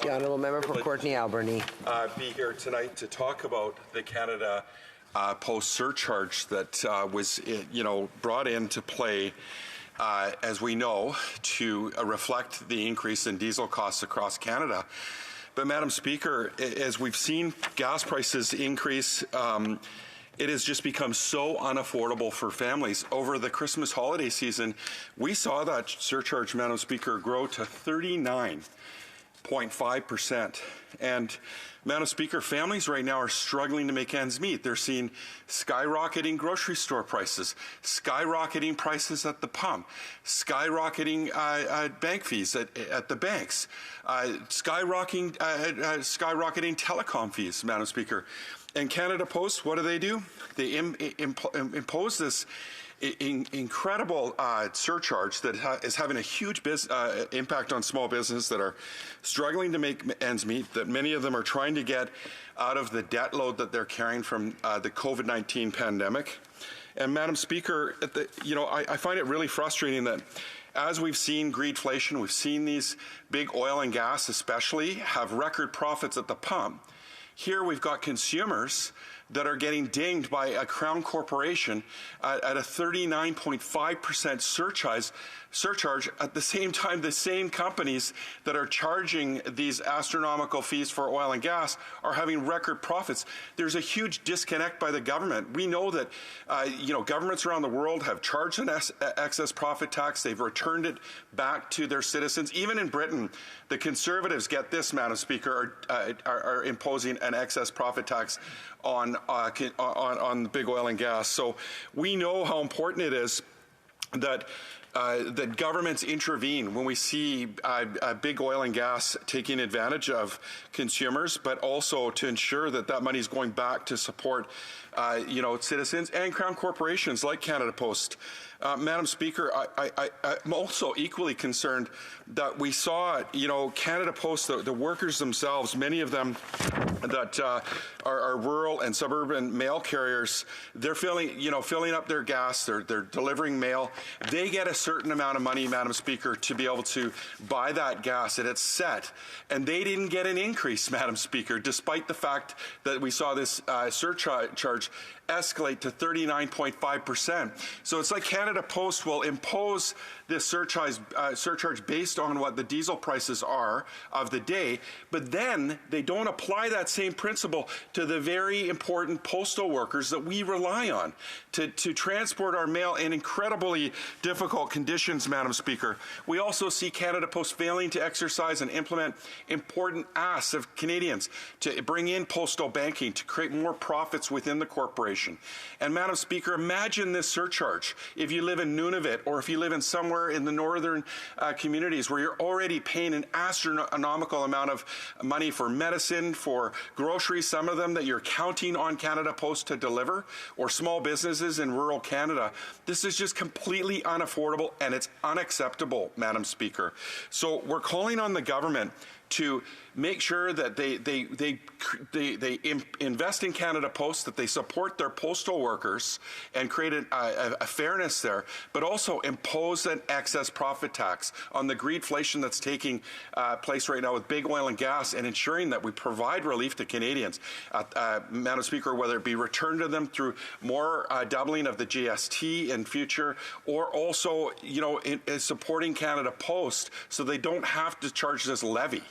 The honourable member for Courtenay-Alberni. Be here tonight to talk about the Canada Post surcharge that was, brought into play, as we know, to reflect the increase in diesel costs across Canada. But, Madam Speaker, as we've seen gas prices increase, it has just become so unaffordable for families. Over the Christmas holiday season, we saw that surcharge, Madam Speaker, grow to 39.5%. And, Madam Speaker, families right now are struggling to make ends meet. They're seeing skyrocketing grocery store prices, skyrocketing prices at the pump, skyrocketing bank fees at the banks, skyrocketing telecom fees, Madam Speaker. And Canada Post, what do? They impose this incredible surcharge that is having a huge impact on small business that are struggling to make ends meet, that many of them are trying to get out of the debt load that they're carrying from the COVID-19 pandemic. And, Madam Speaker, I find it really frustrating that as we've seen greedflation, we've seen these big oil and gas especially have record profits at the pump. Here we've got consumers that are getting dinged by a Crown corporation at a 39.5% surcharge. At the same time, the same companies that are charging these astronomical fees for oil and gas are having record profits. There's a huge disconnect by the government. We know that governments around the world have charged an excess profit tax. They've returned it back to their citizens. Even in Britain, the Conservatives, get this, Madam Speaker, are imposing an excess profit tax on the big oil and gas. So we know how important it is that governments intervene when we see big oil and gas taking advantage of consumers, but also to ensure that money is going back to support citizens and Crown corporations like Canada Post. Madam Speaker, I'm also equally concerned that we saw, Canada Post, the workers themselves, many of them that are rural and suburban mail carriers, they're filling up their gas, they're delivering mail. They get a certain amount of money, Madam Speaker, to be able to buy that gas, and it's set. And they didn't get an increase, Madam Speaker, despite the fact that we saw this surcharge escalate to 39.5%. So it's like Canada Post will impose this surcharge based on what the diesel prices are of the day, but then they don't apply that same principle to the very important postal workers that we rely on to transport our mail in incredibly difficult conditions, Madam Speaker. We also see Canada Post failing to exercise and implement important asks of Canadians to bring in postal banking to create more profits within the corporation. And, Madam Speaker, imagine this surcharge if you live in Nunavut or if you live in somewhere in the northern communities where you're already paying an astronomical amount of money for medicine, for groceries, some of them that you're counting on Canada Post to deliver, or small businesses in rural Canada. This is just completely unaffordable, and it's unacceptable, Madam Speaker. So we're calling on the government to make sure that they invest in Canada Post, that they support their postal workers and create a fairness there, but also impose an excess profit tax on the greedflation that's taking place right now with big oil and gas, and ensuring that we provide relief to Canadians. Madam Speaker, whether it be returned to them through more doubling of the GST in future, or also, supporting Canada Post so they don't have to charge this levy.